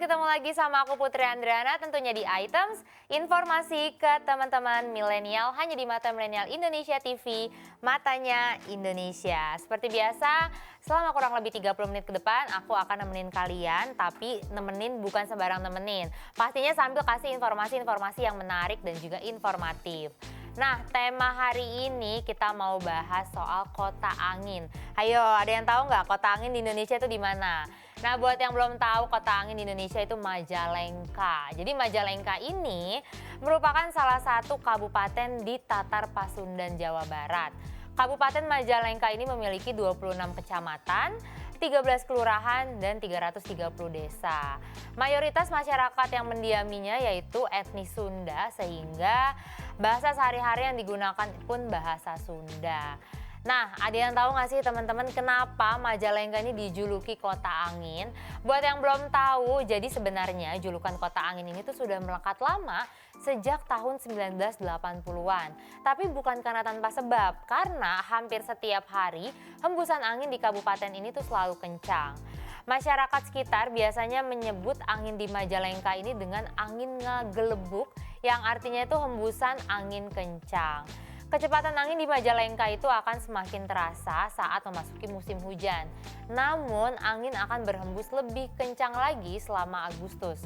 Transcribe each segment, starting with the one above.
ketemu lagi sama aku Putri Andriana tentunya di Items, informasi ke teman-teman milenial hanya di Mata Milenial Indonesia TV, Matanya Indonesia. Seperti biasa, selama kurang lebih 30 menit ke depan aku akan nemenin kalian, tapi nemenin bukan sembarang nemenin. Pastinya sambil kasih informasi-informasi yang menarik dan juga informatif. Nah, tema hari ini kita mau bahas soal kota angin. Ayo, ada yang tahu nggak kota angin di Indonesia itu di mana? Nah, buat yang belum tahu, kota angin di Indonesia itu Majalengka. Jadi Majalengka ini merupakan salah satu kabupaten di Tatar Pasundan, Jawa Barat. Kabupaten Majalengka ini memiliki 26 kecamatan, 13 kelurahan, dan 330 desa. Mayoritas masyarakat yang mendiaminya yaitu etnis Sunda, sehingga bahasa sehari-hari yang digunakan pun bahasa Sunda. Nah, ada yang tahu nggak sih teman-teman kenapa Majalengka ini dijuluki kota angin? Buat yang belum tahu, jadi sebenarnya julukan kota angin ini tuh sudah melekat lama sejak tahun 1980-an. Tapi bukan karena tanpa sebab, karena hampir setiap hari hembusan angin di kabupaten ini tuh selalu kencang. Masyarakat sekitar biasanya menyebut angin di Majalengka ini dengan angin ngagelebuk, yang artinya itu hembusan angin kencang. Kecepatan angin di Majalengka itu akan semakin terasa saat memasuki musim hujan. Namun angin akan berhembus lebih kencang lagi selama Agustus.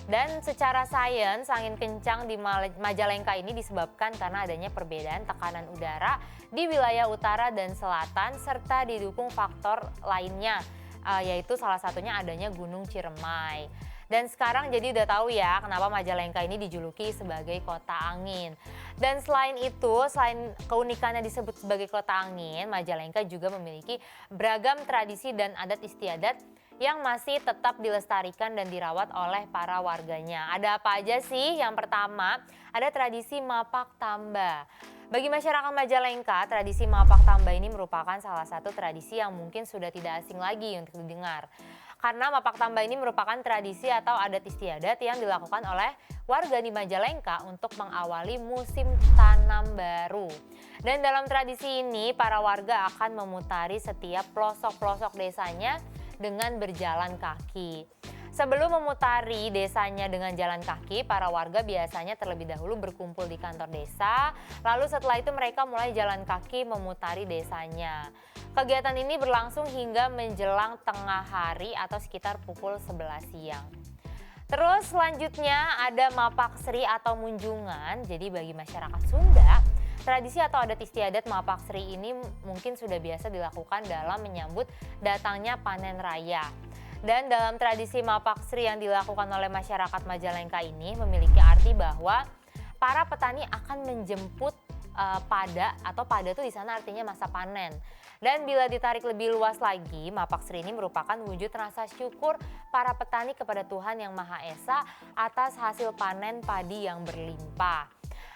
Dan secara sains, angin kencang di Majalengka ini disebabkan karena adanya perbedaan tekanan udara di wilayah utara dan selatan serta didukung faktor lainnya, yaitu salah satunya adanya Gunung Ciremai. Dan sekarang jadi udah tahu ya kenapa Majalengka ini dijuluki sebagai kota angin. Dan selain itu, selain keunikannya disebut sebagai kota angin, Majalengka juga memiliki beragam tradisi dan adat istiadat yang masih tetap dilestarikan dan dirawat oleh para warganya. Ada apa aja sih? Yang pertama, ada tradisi Mapak Tamba. Bagi masyarakat Majalengka, tradisi Mapak Tamba ini merupakan salah satu tradisi yang mungkin sudah tidak asing lagi untuk didengar. Karena Mapak Tamba ini merupakan tradisi atau adat istiadat yang dilakukan oleh warga di Majalengka untuk mengawali musim tanam baru. Dan dalam tradisi ini, para warga akan memutari setiap pelosok-pelosok desanya dengan berjalan kaki. Sebelum memutari desanya dengan jalan kaki, para warga biasanya terlebih dahulu berkumpul di kantor desa, lalu setelah itu mereka mulai jalan kaki memutari desanya. Kegiatan ini berlangsung hingga menjelang tengah hari atau sekitar pukul 11 siang. Terus selanjutnya ada Mapak Sri atau Munjungan. Jadi bagi masyarakat Sunda, tradisi atau adat istiadat Mapak Sri ini mungkin sudah biasa dilakukan dalam menyambut datangnya panen raya. Dan dalam tradisi Mapak Sri yang dilakukan oleh masyarakat Majalengka ini memiliki arti bahwa para petani akan menjemput pada, atau pada itu di sana artinya masa panen. Dan bila ditarik lebih luas lagi, Mapak Sri ini merupakan wujud rasa syukur para petani kepada Tuhan Yang Maha Esa atas hasil panen padi yang berlimpah.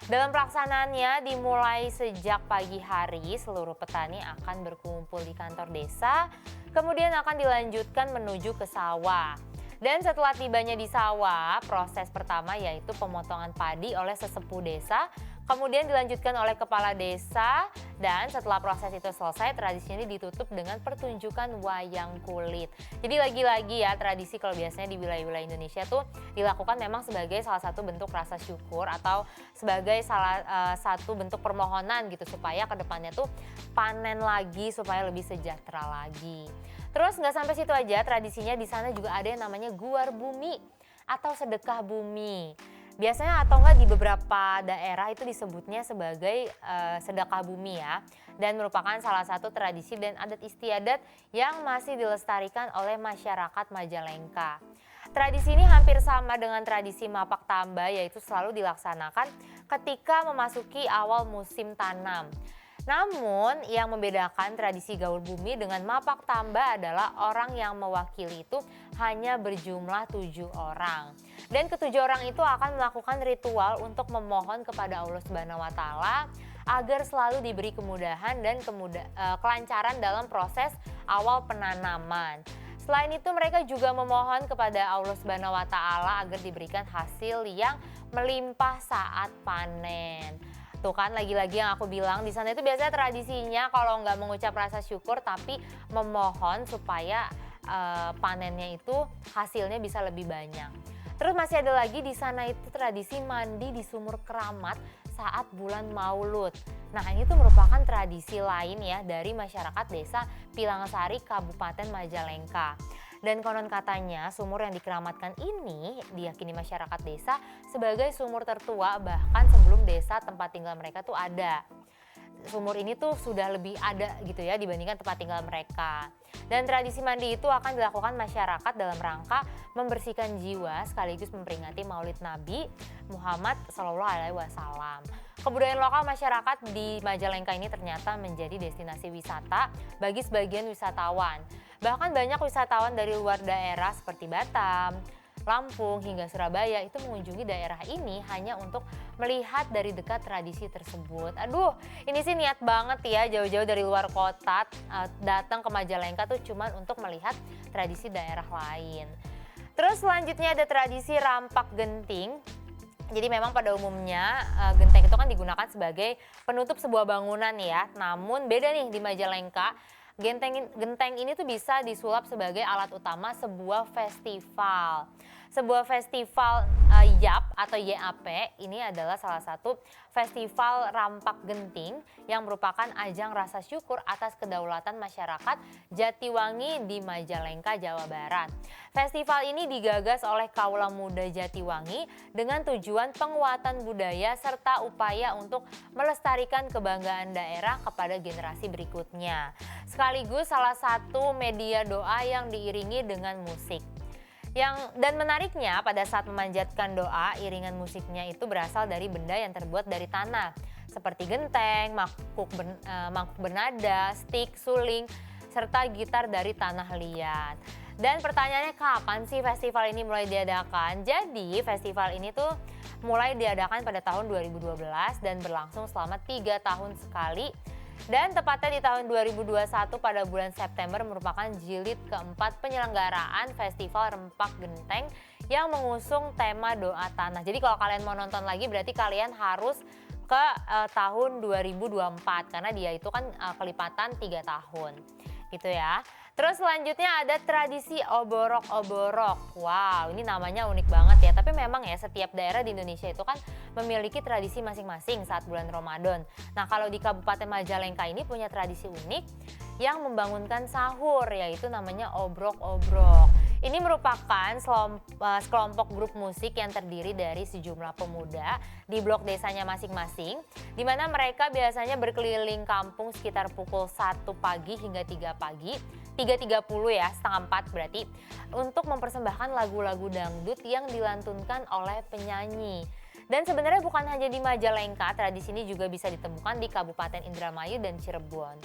Dalam pelaksanaannya dimulai sejak pagi hari, seluruh petani akan berkumpul di kantor desa, kemudian akan dilanjutkan menuju ke sawah. Dan setelah tibanya di sawah, proses pertama yaitu pemotongan padi oleh sesepuh desa, kemudian dilanjutkan oleh kepala desa, dan setelah proses itu selesai, tradisi ini ditutup dengan pertunjukan wayang kulit. Jadi lagi-lagi ya, tradisi kalau biasanya di wilayah-wilayah Indonesia tuh dilakukan memang sebagai salah satu bentuk rasa syukur atau sebagai salah satu bentuk permohonan gitu supaya kedepannya tuh panen lagi, supaya lebih sejahtera lagi. Terus nggak sampai situ aja, tradisinya di sana juga ada yang namanya guar bumi atau sedekah bumi. Biasanya atau enggak di beberapa daerah itu disebutnya sebagai sedekah bumi ya. Dan merupakan salah satu tradisi dan adat istiadat yang masih dilestarikan oleh masyarakat Majalengka. Tradisi ini hampir sama dengan tradisi Mapak Tamba, yaitu selalu dilaksanakan ketika memasuki awal musim tanam. Namun yang membedakan tradisi gaul bumi dengan Mapak Tamba adalah orang yang mewakili itu hanya berjumlah 7 orang. Dan ke-7 orang itu akan melakukan ritual untuk memohon kepada Allah Subhanahu wa Ta'ala agar selalu diberi kemudahan dan kelancaran dalam proses awal penanaman. Selain itu mereka juga memohon kepada Allah Subhanahu wa Ta'ala agar diberikan hasil yang melimpah saat panen. Tuh kan lagi-lagi yang aku bilang di sana itu biasanya tradisinya kalau nggak mengucap rasa syukur tapi memohon supaya panennya itu hasilnya bisa lebih banyak. Terus masih ada lagi di sana itu tradisi mandi di sumur keramat saat bulan Maulud. Nah, ini tuh merupakan tradisi lain ya dari masyarakat desa Pilangsari, Kabupaten Majalengka. Dan konon katanya sumur yang dikeramatkan ini diyakini masyarakat desa sebagai sumur tertua bahkan sebelum desa tempat tinggal mereka tuh ada. Sumur ini tuh sudah lebih ada gitu ya dibandingkan tempat tinggal mereka. Dan tradisi mandi itu akan dilakukan masyarakat dalam rangka membersihkan jiwa sekaligus memperingati Maulid Nabi Muhammad SAW. Kebudayaan lokal masyarakat di Majalengka ini ternyata menjadi destinasi wisata bagi sebagian wisatawan. Bahkan banyak wisatawan dari luar daerah seperti Batam, Lampung hingga Surabaya itu mengunjungi daerah ini hanya untuk melihat dari dekat tradisi tersebut. Aduh, ini sih niat banget ya jauh-jauh dari luar kota datang ke Majalengka tuh cuman untuk melihat tradisi daerah lain. Terus selanjutnya ada tradisi rampak genting. Jadi memang pada umumnya genteng itu kan digunakan sebagai penutup sebuah bangunan ya. Namun beda nih di Majalengka. Genteng ini tuh bisa disulap sebagai alat utama sebuah festival. Sebuah festival YAP atau YAP ini adalah salah satu festival rampak genting yang merupakan ajang rasa syukur atas kedaulatan masyarakat Jatiwangi di Majalengka, Jawa Barat. Festival ini digagas oleh kaula muda Jatiwangi dengan tujuan penguatan budaya serta upaya untuk melestarikan kebanggaan daerah kepada generasi berikutnya. Sekaligus salah satu media doa yang diiringi dengan musik. Dan menariknya pada saat memanjatkan doa, iringan musiknya itu berasal dari benda yang terbuat dari tanah. Seperti genteng, mangkuk bernada, stik, suling, serta gitar dari tanah liat. Dan pertanyaannya kapan sih festival ini mulai diadakan? Jadi festival ini tuh mulai diadakan pada tahun 2012 dan berlangsung selama 3 tahun sekali. Dan tepatnya di tahun 2021 pada bulan September merupakan jilid keempat penyelenggaraan Festival Rempak Genteng yang mengusung tema doa tanah. Jadi kalau kalian mau nonton lagi berarti kalian harus ke tahun 2024 karena dia itu kan kelipatan 3 tahun gitu ya. Terus selanjutnya ada tradisi oborok-oborok. Wow, ini namanya unik banget ya. Tapi memang ya setiap daerah di Indonesia itu kan memiliki tradisi masing-masing saat bulan Ramadan. Nah, kalau di Kabupaten Majalengka ini punya tradisi unik yang membangunkan sahur, yaitu namanya obrok-obrok. Ini merupakan sekelompok grup musik yang terdiri dari sejumlah pemuda di blok desanya masing-masing, di mana mereka biasanya berkeliling kampung sekitar pukul 1 pagi hingga 3.30 ya, setengah 4 berarti, untuk mempersembahkan lagu-lagu dangdut yang dilantunkan oleh penyanyi. Dan sebenarnya bukan hanya di Majalengka, tradisi ini juga bisa ditemukan di Kabupaten Indramayu dan Cirebon.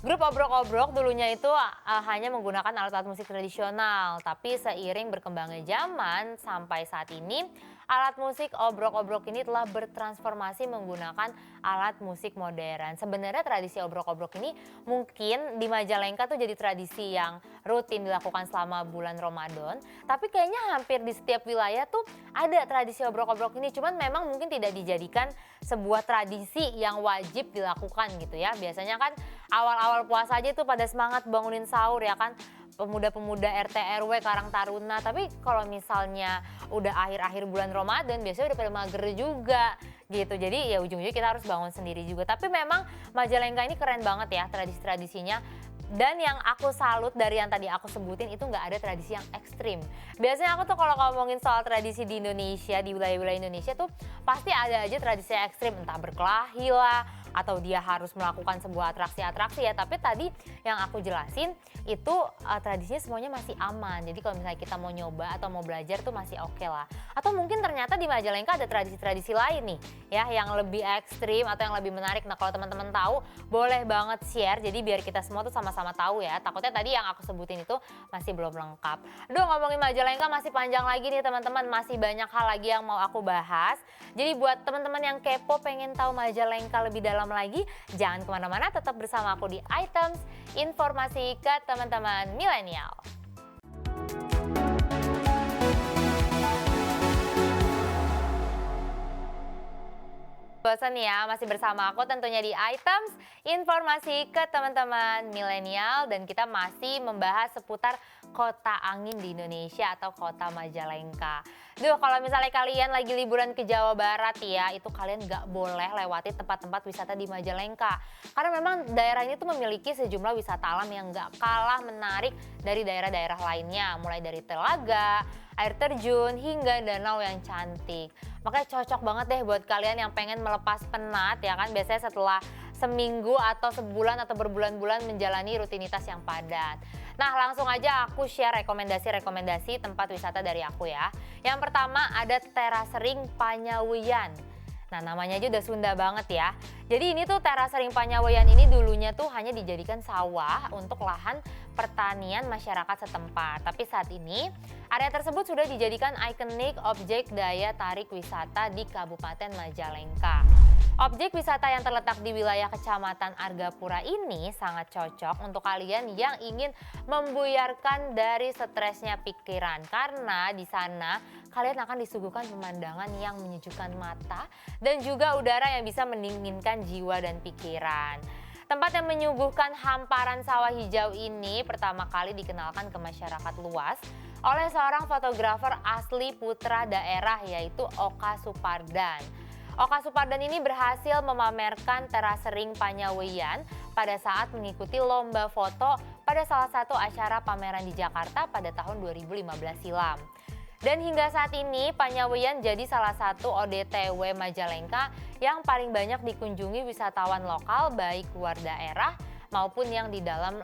Grup obrok-obrok dulunya itu hanya menggunakan alat-alat musik tradisional, tapi seiring berkembangnya zaman sampai saat ini, alat musik obrok-obrok ini telah bertransformasi menggunakan alat musik modern. Sebenarnya tradisi obrok-obrok ini mungkin di Majalengka tuh jadi tradisi yang rutin dilakukan selama bulan Ramadan, tapi kayaknya hampir di setiap wilayah tuh ada tradisi obrok-obrok ini, cuman memang mungkin tidak dijadikan sebuah tradisi yang wajib dilakukan gitu ya. Biasanya kan awal-awal puasa aja tuh pada semangat bangunin sahur ya kan, pemuda-pemuda RT RW Karang Taruna. Tapi kalau misalnya udah akhir-akhir bulan Ramadan biasanya udah pada mager juga gitu. Jadi ya ujung-ujungnya kita harus bangun sendiri juga. Tapi memang Majalengka ini keren banget ya tradisi-tradisinya. Dan yang aku salut dari yang tadi aku sebutin itu nggak ada tradisi yang ekstrim. Biasanya aku tuh kalau ngomongin soal tradisi di Indonesia, di wilayah-wilayah Indonesia tuh pasti ada aja tradisi ekstrim, entah berkelahi lah, atau dia harus melakukan sebuah atraksi-atraksi ya. Tapi tadi yang aku jelasin itu tradisinya semuanya masih aman. Jadi kalau misalnya kita mau nyoba atau mau belajar tuh masih oke lah. Atau mungkin ternyata di Majalengka ada tradisi-tradisi lain nih ya yang lebih ekstrim atau yang lebih menarik. Nah kalau teman-teman tahu boleh banget share, jadi biar kita semua tuh sama-sama tahu ya. Takutnya tadi yang aku sebutin itu masih belum lengkap. Aduh, ngomongin Majalengka masih panjang lagi nih teman-teman, masih banyak hal lagi yang mau aku bahas. Jadi buat teman-teman yang kepo pengen tahu Majalengka lebih dalam lagi, jangan kemana-mana, tetap bersama aku di Items Informasi ke teman-teman milenial. Bosan ya, masih bersama aku tentunya di Items, informasi ke teman-teman milenial dan kita masih membahas seputar kota angin di Indonesia atau kota Majalengka. Kalau misalnya kalian lagi liburan ke Jawa Barat ya, itu kalian nggak boleh lewati tempat-tempat wisata di Majalengka. Karena memang daerah ini tuh memiliki sejumlah wisata alam yang nggak kalah menarik dari daerah-daerah lainnya. Mulai dari telaga, air terjun, hingga danau yang cantik. Makanya cocok banget deh buat kalian yang pengen melepas penat ya kan, biasanya setelah seminggu atau sebulan atau berbulan-bulan menjalani rutinitas yang padat. Nah langsung aja aku share rekomendasi tempat wisata dari aku ya. Yang pertama ada Terasering Panyaweyan. Nah namanya aja udah Sunda banget ya. Jadi ini tuh Terasering Panyaweyan ini dulunya tuh hanya dijadikan sawah untuk lahan pertanian masyarakat setempat. Tapi saat ini area tersebut sudah dijadikan ikonik objek daya tarik wisata di Kabupaten Majalengka. Objek wisata yang terletak di wilayah Kecamatan Argapura ini sangat cocok untuk kalian yang ingin membuyarkan dari stresnya pikiran. Karena di sana kalian akan disuguhkan pemandangan yang menyejukkan mata dan juga udara yang bisa mendinginkan jiwa dan pikiran. Tempat yang menyuguhkan hamparan sawah hijau ini pertama kali dikenalkan ke masyarakat luas oleh seorang fotografer asli putra daerah yaitu Oka Supardan. Oka Supardan ini berhasil memamerkan Terasering Panyaweyan pada saat mengikuti lomba foto pada salah satu acara pameran di Jakarta pada tahun 2015 silam. Dan hingga saat ini Panyaweyan jadi salah satu ODTW Majalengka yang paling banyak dikunjungi wisatawan lokal baik luar daerah maupun yang di dalam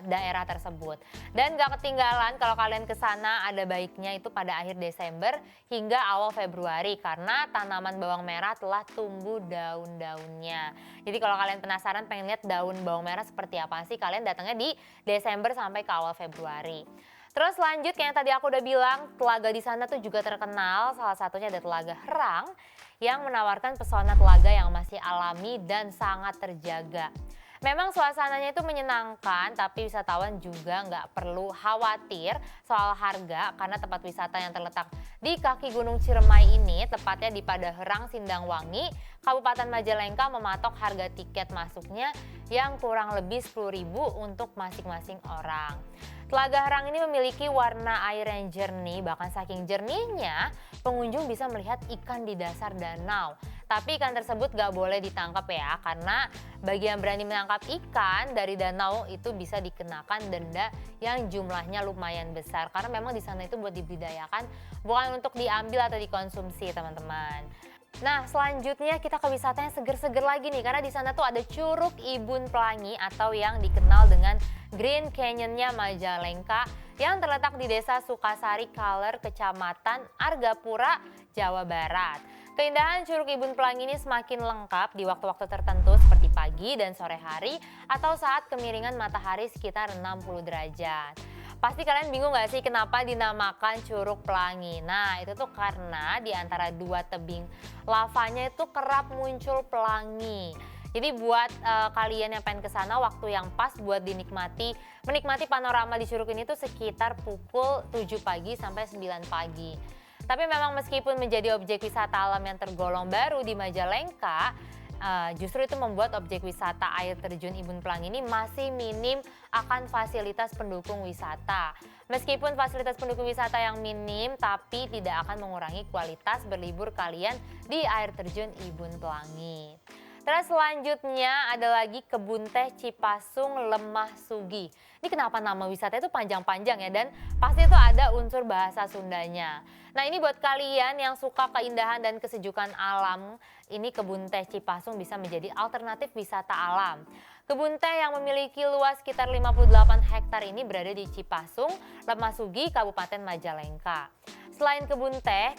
daerah tersebut. Dan gak ketinggalan kalau kalian ke sana ada baiknya itu pada akhir Desember hingga awal Februari karena tanaman bawang merah telah tumbuh daun-daunnya. Jadi kalau kalian penasaran pengen lihat daun bawang merah seperti apa sih, kalian datangnya di Desember sampai ke awal Februari. Terus lanjut kayak yang tadi aku udah bilang, telaga di sana tuh juga terkenal. Salah satunya ada Telaga Herang yang menawarkan pesona telaga yang masih alami dan sangat terjaga. Memang suasananya itu menyenangkan, tapi wisatawan juga nggak perlu khawatir soal harga karena tempat wisata yang terletak di kaki Gunung Ciremai ini, tepatnya di Padaherang, Sindangwangi, Kabupaten Majalengka mematok harga tiket masuknya yang kurang lebih 10.000 untuk masing-masing orang. Telaga Herang ini memiliki warna air yang jernih, bahkan saking jernihnya pengunjung bisa melihat ikan di dasar danau. Tapi ikan tersebut gak boleh ditangkap ya, karena bagi yang berani menangkap ikan dari danau itu bisa dikenakan denda yang jumlahnya lumayan besar. Karena memang di sana itu buat dibudidayakan, bukan untuk diambil atau dikonsumsi teman-teman. Nah selanjutnya kita ke wisata yang seger-seger lagi nih, karena di sana tuh ada Curug Ibun Pelangi atau yang dikenal dengan Green Canyon-nya Majalengka yang terletak di Desa Sukasari Kaler, Kecamatan Argapura, Jawa Barat. Keindahan Curug Ibun Pelangi ini semakin lengkap di waktu-waktu tertentu seperti pagi dan sore hari atau saat kemiringan matahari sekitar 60 derajat. Pasti kalian bingung gak sih kenapa dinamakan Curug Pelangi? Nah itu tuh karena di antara dua tebing lavanya itu kerap muncul pelangi. Jadi buat kalian yang pengen ke sana waktu yang pas buat menikmati panorama di curug ini tuh sekitar pukul 7 pagi sampai 9 pagi. Tapi memang meskipun menjadi objek wisata alam yang tergolong baru di Majalengka, justru itu membuat objek wisata air terjun Ibun Pelangi ini masih minim akan fasilitas pendukung wisata. Meskipun fasilitas pendukung wisata yang minim, tapi tidak akan mengurangi kualitas berlibur kalian di air terjun Ibun Pelangi. Terus selanjutnya ada lagi Kebun Teh Cipasung Lemah Sugi. Ini kenapa nama wisata itu panjang-panjang ya, dan pasti itu ada unsur bahasa Sundanya. Nah ini buat kalian yang suka keindahan dan kesejukan alam, ini Kebun Teh Cipasung bisa menjadi alternatif wisata alam. Kebun teh yang memiliki luas sekitar 58 hektar ini berada di Cipasung, Lemah Sugi, Kabupaten Majalengka. Selain kebun teh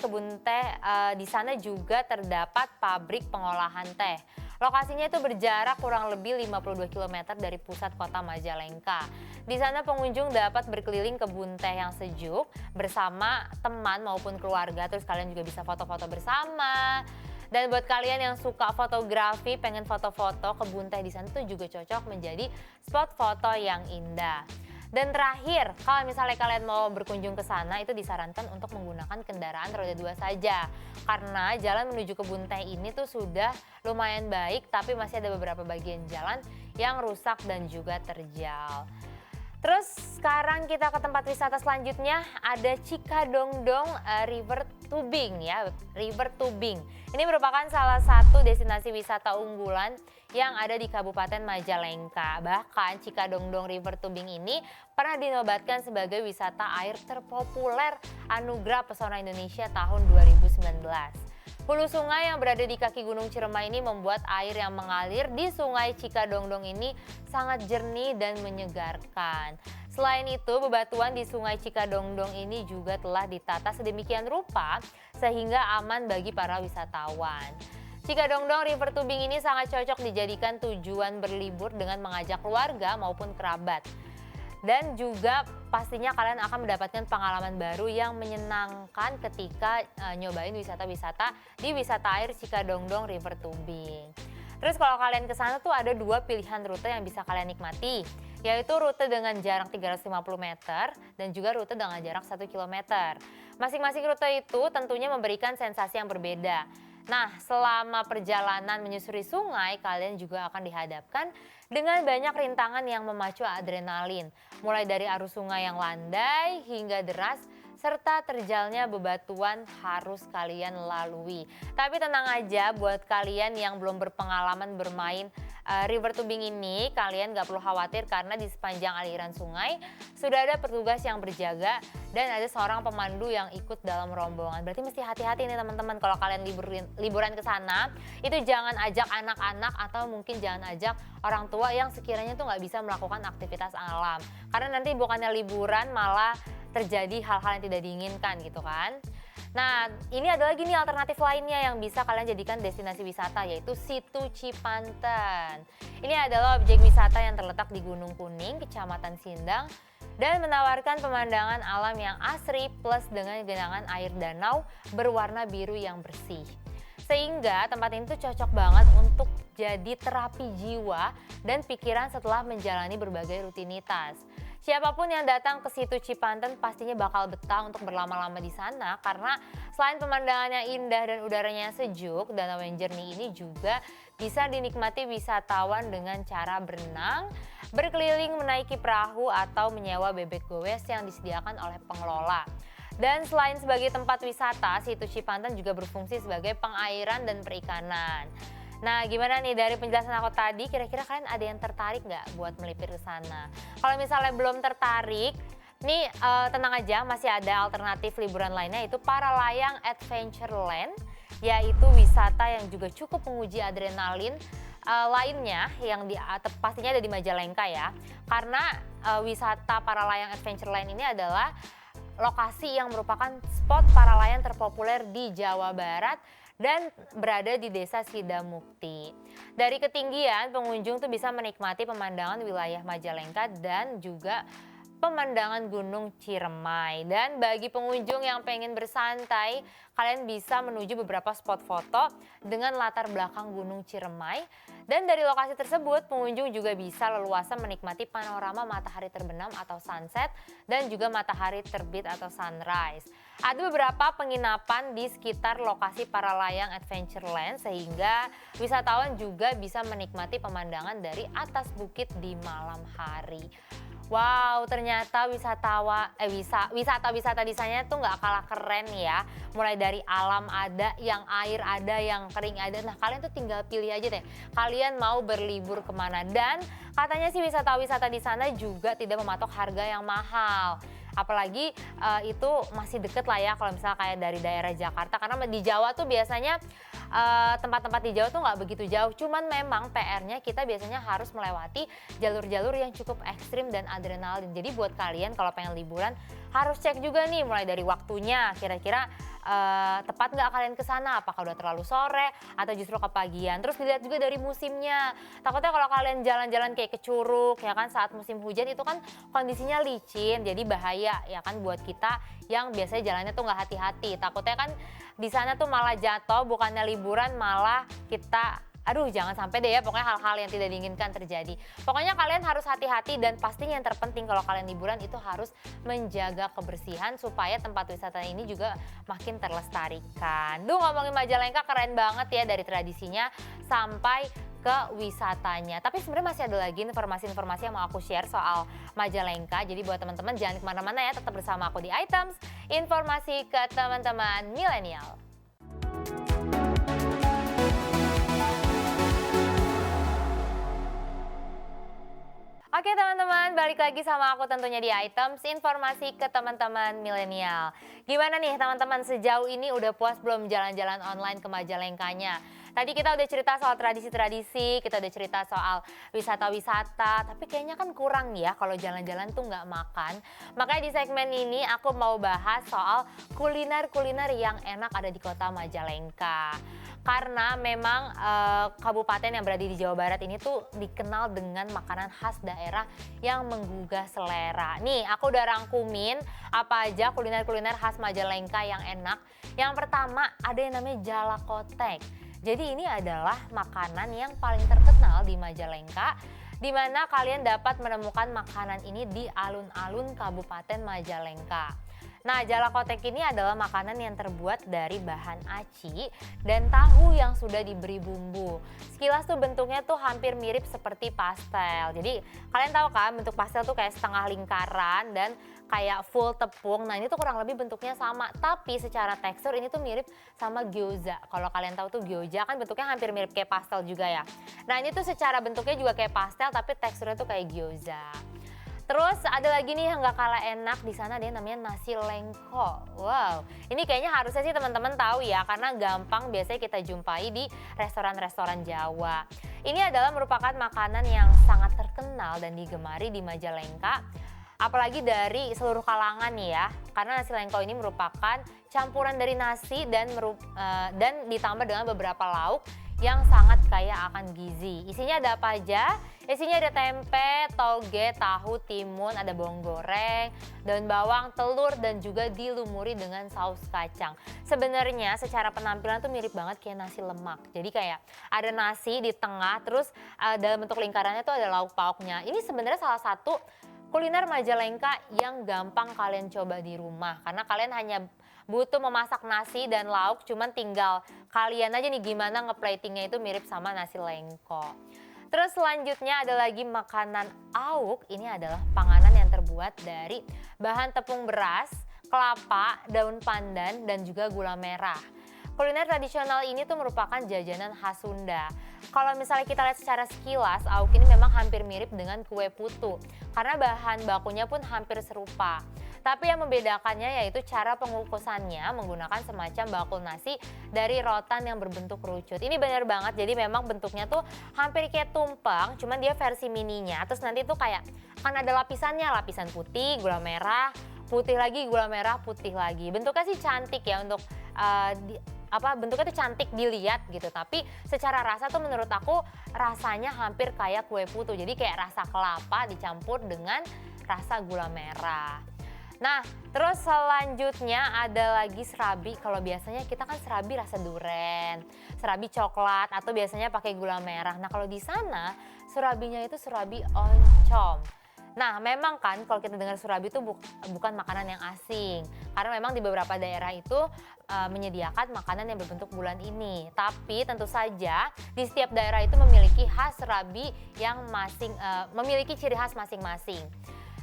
di sana juga terdapat pabrik pengolahan teh. Lokasinya itu berjarak kurang lebih 52 km dari pusat kota Majalengka. Di sana pengunjung dapat berkeliling kebun teh yang sejuk bersama teman maupun keluarga. Terus kalian juga bisa foto-foto bersama. Dan buat kalian yang suka fotografi, pengen foto-foto, kebun teh di sana tuh juga cocok menjadi spot foto yang indah. Dan terakhir, kalau misalnya kalian mau berkunjung ke sana itu disarankan untuk menggunakan kendaraan roda 2 saja. Karena jalan menuju Kebun Teh ini tuh sudah lumayan baik, tapi masih ada beberapa bagian jalan yang rusak dan juga terjal. Terus sekarang kita ke tempat wisata selanjutnya, ada Cikadongdong River Tubing ya, River Tubing. Ini merupakan salah satu destinasi wisata unggulan yang ada di Kabupaten Majalengka. Bahkan Cikadongdong River Tubing ini pernah dinobatkan sebagai wisata air terpopuler Anugerah Pesona Indonesia tahun 2019. Hulu sungai yang berada di kaki Gunung Ciremai ini membuat air yang mengalir di Sungai Cikadongdong ini sangat jernih dan menyegarkan. Selain itu, bebatuan di Sungai Cikadongdong ini juga telah ditata sedemikian rupa sehingga aman bagi para wisatawan. Cikadongdong River Tubing ini sangat cocok dijadikan tujuan berlibur dengan mengajak keluarga maupun kerabat. Dan juga pastinya kalian akan mendapatkan pengalaman baru yang menyenangkan ketika nyobain wisata-wisata di wisata air Cikadongdong River Tubing. Terus kalau kalian ke sana tuh ada dua pilihan rute yang bisa kalian nikmati, yaitu rute dengan jarak 350 meter dan juga rute dengan jarak 1 kilometer. Masing-masing rute itu tentunya memberikan sensasi yang berbeda. Nah, selama perjalanan menyusuri sungai, kalian juga akan dihadapkan dengan banyak rintangan yang memacu adrenalin. Mulai dari arus sungai yang landai hingga deras, serta terjalnya bebatuan harus kalian lalui. Tapi tenang aja buat kalian yang belum berpengalaman bermain River Tubing ini, kalian gak perlu khawatir karena di sepanjang aliran sungai sudah ada petugas yang berjaga dan ada seorang pemandu yang ikut dalam rombongan. Berarti mesti hati-hati nih teman-teman kalau kalian liburan ke sana, itu jangan ajak anak-anak atau mungkin jangan ajak orang tua yang sekiranya tuh nggak bisa melakukan aktivitas alam. Karena nanti bukannya liburan malah terjadi hal-hal yang tidak diinginkan gitu kan. Nah, ini ada lagi nih alternatif lainnya yang bisa kalian jadikan destinasi wisata, yaitu Situ Cipanten. Ini adalah objek wisata yang terletak di Gunung Kuning, Kecamatan Sindang, dan menawarkan pemandangan alam yang asri plus dengan genangan air danau berwarna biru yang bersih. Sehingga tempat ini tuh cocok banget untuk jadi terapi jiwa dan pikiran setelah menjalani berbagai rutinitas. Siapapun yang datang ke Situ Cipanten pastinya bakal betah untuk berlama-lama di sana karena selain pemandangannya indah dan udaranya sejuk, danau yang jernih ini juga bisa dinikmati wisatawan dengan cara berenang, berkeliling menaiki perahu atau menyewa bebek gowes yang disediakan oleh pengelola. Dan selain sebagai tempat wisata, Situ Cipanten juga berfungsi sebagai pengairan dan perikanan. Nah, gimana nih dari penjelasan aku tadi, kira-kira kalian ada yang tertarik nggak buat melipir ke sana? Kalau misalnya belum tertarik, nih tenang aja, masih ada alternatif liburan lainnya, yaitu Paralayang Adventureland, yaitu wisata yang juga cukup menguji adrenalin lainnya yang pastinya ada di Majalengka ya. Karena wisata Paralayang Adventureland ini adalah lokasi yang merupakan spot para layang terpopuler di Jawa Barat dan berada di Desa Sidamukti. Dari ketinggian, pengunjung tuh bisa menikmati pemandangan wilayah Majalengka dan juga pemandangan Gunung Ciremai. Dan bagi pengunjung yang pengen bersantai, kalian bisa menuju beberapa spot foto dengan latar belakang Gunung Ciremai. Dan dari lokasi tersebut, pengunjung juga bisa leluasa menikmati panorama matahari terbenam atau sunset dan juga matahari terbit atau sunrise. Ada beberapa penginapan di sekitar lokasi Paralayang Adventureland sehingga wisatawan juga bisa menikmati pemandangan dari atas bukit di malam hari. Wow, ternyata wisata-wisata di sana tuh nggak kalah keren ya. Mulai dari alam ada, yang air ada, yang kering ada. Nah, kalian tuh tinggal pilih aja deh. Kalian mau berlibur kemana. Dan katanya sih wisata-wisata di sana juga tidak mematok harga yang mahal. Apalagi itu masih deket lah ya kalau misalnya kayak dari daerah Jakarta. Karena di Jawa tuh biasanya tempat-tempat di Jawa tuh nggak begitu jauh. Cuman memang PR-nya kita biasanya harus melewati jalur-jalur yang cukup ekstrim dan adrenalin. Jadi buat kalian kalau pengen liburan harus cek juga nih mulai dari waktunya. Kira-kira tepat nggak kalian ke sana? Apakah udah terlalu sore atau justru kepagian? Terus dilihat juga dari musimnya. Takutnya kalau kalian jalan-jalan kayak ke Curug ya kan saat musim hujan itu kan kondisinya licin, jadi bahaya ya kan buat kita yang biasanya jalannya tuh nggak hati-hati. Takutnya kan di sana tuh malah jatuh, bukannya liburan malah kita Aduh, jangan sampai deh ya, pokoknya hal-hal yang tidak diinginkan terjadi. Pokoknya kalian harus hati-hati dan pastinya yang terpenting kalau kalian liburan itu harus menjaga kebersihan supaya tempat wisata ini juga makin terlestarikan. Duh, ngomongin Majalengka keren banget ya, dari tradisinya sampai ke wisatanya. Tapi sebenarnya masih ada lagi informasi-informasi yang mau aku share soal Majalengka. Jadi buat teman-teman jangan kemana-mana ya, tetap bersama aku di Items, informasi ke teman-teman milenial. Oke teman-teman, balik lagi sama aku tentunya di Items, informasi ke teman-teman milenial. Gimana nih teman-teman, sejauh ini udah puas belum jalan-jalan online ke Majalengkanya? Tadi kita udah cerita soal tradisi-tradisi, kita udah cerita soal wisata-wisata, tapi kayaknya kan kurang ya kalau jalan-jalan tuh nggak makan. Makanya di segmen ini aku mau bahas soal kuliner-kuliner yang enak ada di kota Majalengka. Karena memang kabupaten yang berada di Jawa Barat ini tuh dikenal dengan makanan khas daerah yang menggugah selera. Nih, aku udah rangkumin apa aja kuliner-kuliner khas Majalengka yang enak. Yang pertama ada yang namanya jalakotek. Jadi ini adalah makanan yang paling terkenal di Majalengka, di mana kalian dapat menemukan makanan ini di alun-alun Kabupaten Majalengka. Nah, jalakotek ini adalah makanan yang terbuat dari bahan aci dan tahu yang sudah diberi bumbu. Sekilas tuh bentuknya tuh hampir mirip seperti pastel. Jadi kalian tahu kan bentuk pastel tuh kayak setengah lingkaran dan kayak full tepung. Nah, ini tuh kurang lebih bentuknya sama, tapi secara tekstur ini tuh mirip sama gyoza. Kalau kalian tahu tuh gyoza kan bentuknya hampir mirip kayak pastel juga ya. Nah, ini tuh secara bentuknya juga kayak pastel tapi teksturnya tuh kayak gyoza. Terus ada lagi nih yang gak kalah enak di sana, dia namanya nasi lengko. Wow, ini kayaknya harusnya sih teman-teman tahu ya, karena gampang biasanya kita jumpai di restoran-restoran Jawa. Ini adalah merupakan makanan yang sangat terkenal dan digemari di Majalengka, apalagi dari seluruh kalangan nih ya. Karena nasi lengko ini merupakan campuran dari nasi dan ditambah dengan beberapa lauk yang sangat kaya akan gizi. Isinya ada apa aja? Isinya ada tempe, toge, tahu, timun, ada bawang goreng, daun bawang, telur, dan juga dilumuri dengan saus kacang. Sebenarnya secara penampilan tuh mirip banget kayak nasi lemak. Jadi kayak ada nasi di tengah, terus dalam bentuk lingkarannya tuh ada lauk pauknya. Ini sebenarnya salah satu kuliner Majalengka yang gampang kalian coba di rumah. Karena kalian hanya butuh memasak nasi dan lauk, cuman tinggal kalian aja nih gimana ngeplatingnya itu mirip sama nasi lengko. Terus selanjutnya ada lagi makanan awuk. Ini adalah panganan yang terbuat dari bahan tepung beras, kelapa, daun pandan, dan juga gula merah. Kuliner tradisional ini tuh merupakan jajanan khas Sunda. Kalau misalnya kita lihat secara sekilas, awuk ini memang hampir mirip dengan kue putu. Karena bahan bakunya pun hampir serupa. Tapi yang membedakannya yaitu cara pengukusannya menggunakan semacam bakul nasi dari rotan yang berbentuk kerucut. Ini benar banget, jadi memang bentuknya tuh hampir kayak tumpeng, cuman dia versi mininya. Terus nanti tuh kayak akan ada lapisannya, lapisan putih, gula merah, putih lagi, gula merah, putih lagi. Bentuknya sih cantik ya untuk bentuknya tuh cantik dilihat gitu, tapi secara rasa tuh menurut aku rasanya hampir kayak kue putu. Jadi kayak rasa kelapa dicampur dengan rasa gula merah. Nah, terus selanjutnya ada lagi serabi. Kalau biasanya kita kan serabi rasa duren, serabi coklat, atau biasanya pakai gula merah. Nah, kalau di sana serabinya itu serabi oncom. Nah, memang kan kalau kita dengar surabi itu bukan makanan yang asing. Karena memang di beberapa daerah itu menyediakan makanan yang berbentuk bulan ini. Tapi tentu saja di setiap daerah itu memiliki khas surabi yang memiliki ciri khas masing-masing.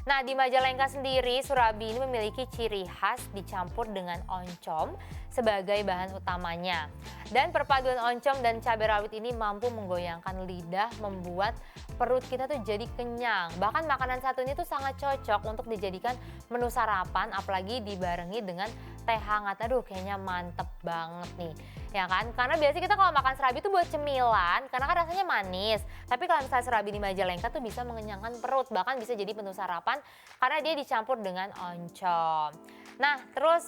Nah, di Majalengka sendiri, surabi ini memiliki ciri khas dicampur dengan oncom sebagai bahan utamanya. Dan perpaduan oncom dan cabai rawit ini mampu menggoyangkan lidah, membuat perut kita tuh jadi kenyang. Bahkan makanan satu ini tuh sangat cocok untuk dijadikan menu sarapan, apalagi dibarengi dengan teh hangat. Aduh, kayaknya mantep banget nih. Ya kan? Karena biasanya kita kalau makan serabi itu buat cemilan, karena kan rasanya manis. Tapi kalau misalnya serabi di Majalengka tuh bisa mengenyangkan perut, bahkan bisa jadi menu sarapan karena dia dicampur dengan oncom. Nah, terus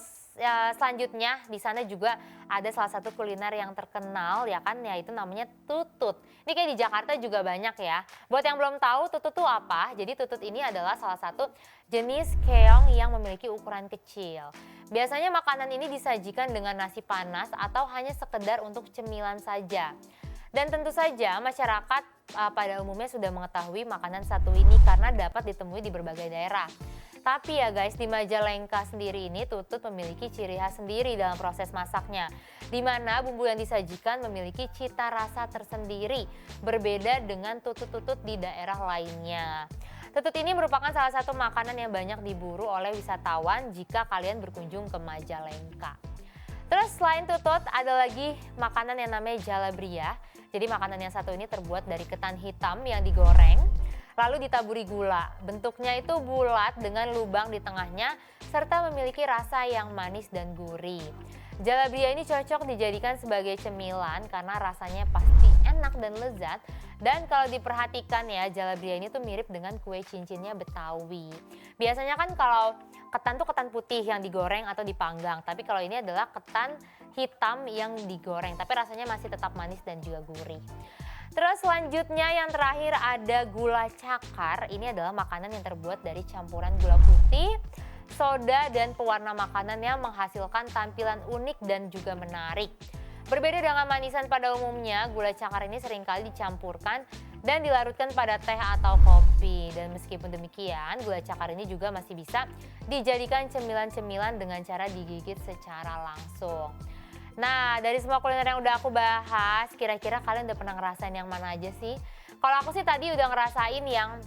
selanjutnya di sana juga ada salah satu kuliner yang terkenal ya kan, yaitu namanya tutut. Ini kayak di Jakarta juga banyak ya. Buat yang belum tahu tutut itu apa? Jadi tutut ini adalah salah satu jenis keong yang memiliki ukuran kecil. Biasanya makanan ini disajikan dengan nasi panas atau hanya sekedar untuk cemilan saja. Dan tentu saja masyarakat pada umumnya sudah mengetahui makanan satu ini karena dapat ditemui di berbagai daerah. Tapi ya guys, di Majalengka sendiri ini tutut memiliki ciri khas sendiri dalam proses masaknya. Di mana bumbu yang disajikan memiliki cita rasa tersendiri, berbeda dengan tutut-tutut di daerah lainnya. Tutut ini merupakan salah satu makanan yang banyak diburu oleh wisatawan jika kalian berkunjung ke Majalengka. Terus selain tutut ada lagi makanan yang namanya jalabria. Jadi makanan yang satu ini terbuat dari ketan hitam yang digoreng, lalu ditaburi gula. Bentuknya itu bulat dengan lubang di tengahnya serta memiliki rasa yang manis dan gurih. Jalabria ini cocok dijadikan sebagai cemilan karena rasanya pasti enak dan lezat. Dan kalau diperhatikan ya, jalabria ini tuh mirip dengan kue cincinnya Betawi. Biasanya kan kalau ketan tuh ketan putih yang digoreng atau dipanggang. Tapi kalau ini adalah ketan hitam yang digoreng. Tapi rasanya masih tetap manis dan juga gurih. Terus selanjutnya yang terakhir ada gula cakar. Ini adalah makanan yang terbuat dari campuran gula putih, soda, dan pewarna makanan yang menghasilkan tampilan unik dan juga menarik. Berbeda dengan manisan pada umumnya, gula cakar ini seringkali dicampurkan dan dilarutkan pada teh atau kopi. Dan meskipun demikian, gula cakar ini juga masih bisa dijadikan cemilan-cemilan dengan cara digigit secara langsung. Nah, dari semua kuliner yang udah aku bahas, kira-kira kalian udah pernah ngerasain yang mana aja sih? Kalau aku sih tadi udah ngerasain yang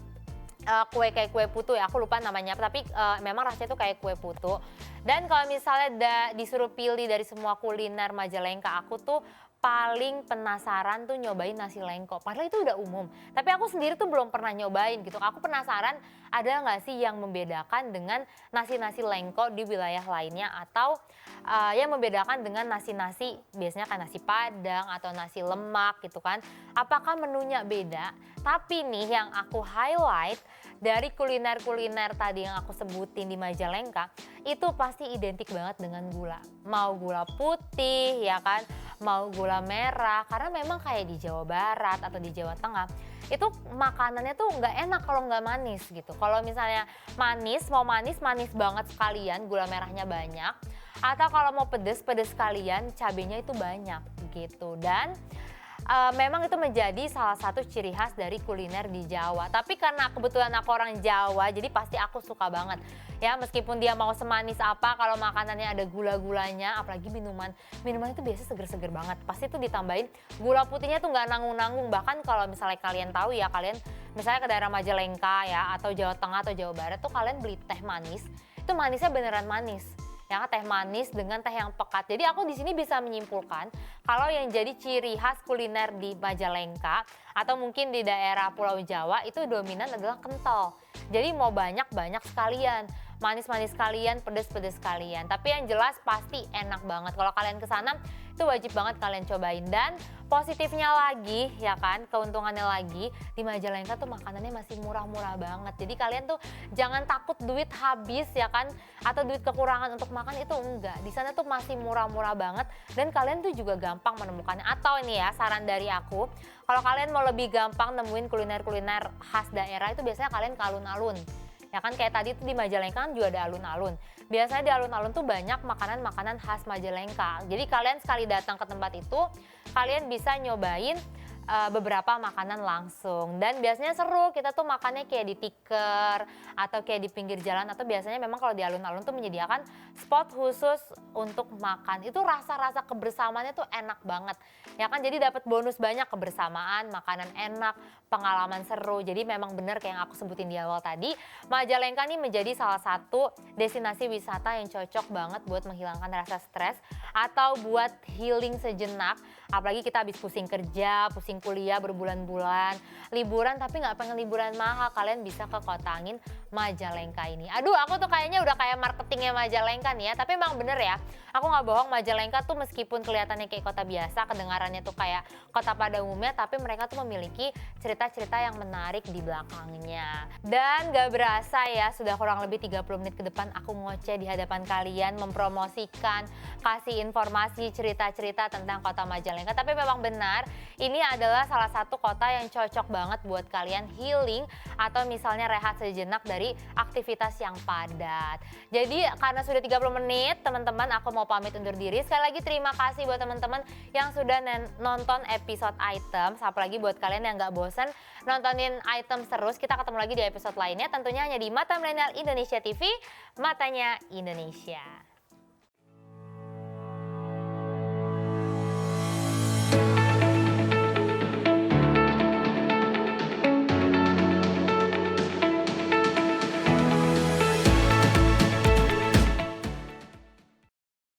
kue kayak kue putu ya, aku lupa namanya, tapi memang rasanya tuh kayak kue putu. Dan kalau misalnya disuruh pilih dari semua kuliner Majalengka, aku tuh paling penasaran tuh nyobain nasi lengko. Padahal itu udah umum, tapi aku sendiri tuh belum pernah nyobain gitu. Aku penasaran ada nggak sih yang membedakan dengan nasi-nasi lengko di wilayah lainnya, atau yang membedakan dengan nasi-nasi biasanya kan nasi padang atau nasi lemak gitu kan. Apakah menunya beda? Tapi nih yang aku highlight dari kuliner-kuliner tadi yang aku sebutin di Majalengka, itu pasti identik banget dengan gula. Mau gula putih ya kan, mau gula merah, karena memang kayak di Jawa Barat atau di Jawa Tengah, itu makanannya tuh nggak enak kalau nggak manis gitu. Kalau misalnya manis, mau manis, manis banget sekalian, gula merahnya banyak. Atau kalau mau pedes, pedes sekalian, cabenya itu banyak gitu. Dan memang itu menjadi salah satu ciri khas dari kuliner di Jawa. Tapi karena kebetulan aku orang Jawa, jadi pasti aku suka banget. Ya meskipun dia mau semanis apa, kalau makanannya ada gula-gulanya, apalagi minuman itu biasa seger-seger banget. Pasti itu ditambahin gula putihnya tuh nggak nanggung-nanggung. Bahkan kalau misalnya kalian tahu ya, kalian misalnya ke daerah Majalengka ya, atau Jawa Tengah atau Jawa Barat tuh kalian beli teh manis, itu manisnya beneran manis. Ya, teh manis dengan teh yang pekat. Jadi aku di sini bisa menyimpulkan kalau yang jadi ciri khas kuliner di Majalengka atau mungkin di daerah Pulau Jawa itu dominan adalah kental. Jadi mau banyak-banyak sekalian, manis-manis sekalian, pedes-pedes sekalian. Tapi yang jelas pasti enak banget. Kalau kalian ke sana itu wajib banget kalian cobain. Dan positifnya lagi ya kan, keuntungannya lagi di Majalengka tuh makanannya masih murah-murah banget. Jadi kalian tuh jangan takut duit habis ya kan, atau duit kekurangan untuk makan, itu enggak. Di sana tuh masih murah-murah banget dan kalian tuh juga gampang menemukannya. Atau ini ya saran dari aku, kalau kalian mau lebih gampang nemuin kuliner-kuliner khas daerah itu biasanya kalian ke alun-alun. Ya kan kayak tadi tuh di Majalengka kan juga ada alun-alun. Biasanya di alun-alun tuh banyak makanan-makanan khas Majalengka. Jadi kalian sekali datang ke tempat itu, kalian bisa nyobain beberapa makanan langsung. Dan biasanya seru, kita tuh makannya kayak di tikar atau kayak di pinggir jalan, atau biasanya memang kalau di alun-alun tuh menyediakan spot khusus untuk makan. Itu rasa-rasa kebersamaannya tuh enak banget. Ya kan, jadi dapat bonus banyak, kebersamaan, makanan enak, pengalaman seru. Jadi memang benar kayak yang aku sebutin di awal tadi, Majalengka nih menjadi salah satu destinasi wisata yang cocok banget buat menghilangkan rasa stres atau buat healing sejenak. Apalagi kita habis pusing kerja, pusing kuliah berbulan-bulan, liburan tapi nggak pengen liburan mahal, kalian bisa ke Kota Angin Majalengka ini. Aduh, aku tuh kayaknya udah kayak marketingnya Majalengka nih ya, tapi emang bener ya, aku nggak bohong, Majalengka tuh meskipun kelihatannya kayak kota biasa, kedengarannya tuh kayak kota pada umumnya, tapi mereka tuh memiliki cerita-cerita yang menarik di belakangnya. Dan gak berasa ya, sudah kurang lebih 30 menit ke depan aku ngoceh di hadapan kalian, mempromosikan, kasih informasi, cerita-cerita tentang kota Majalengka. Tapi memang benar, ini adalah adalah salah satu kota yang cocok banget buat kalian healing atau misalnya rehat sejenak dari aktivitas yang padat. Jadi karena sudah 30 menit teman-teman, aku mau pamit undur diri. Sekali lagi terima kasih buat teman-teman yang sudah nonton episode Items. Apalagi buat kalian yang gak bosan nontonin Items terus, kita ketemu lagi di episode lainnya tentunya hanya di Mata Milenial Indonesia TV, matanya Indonesia.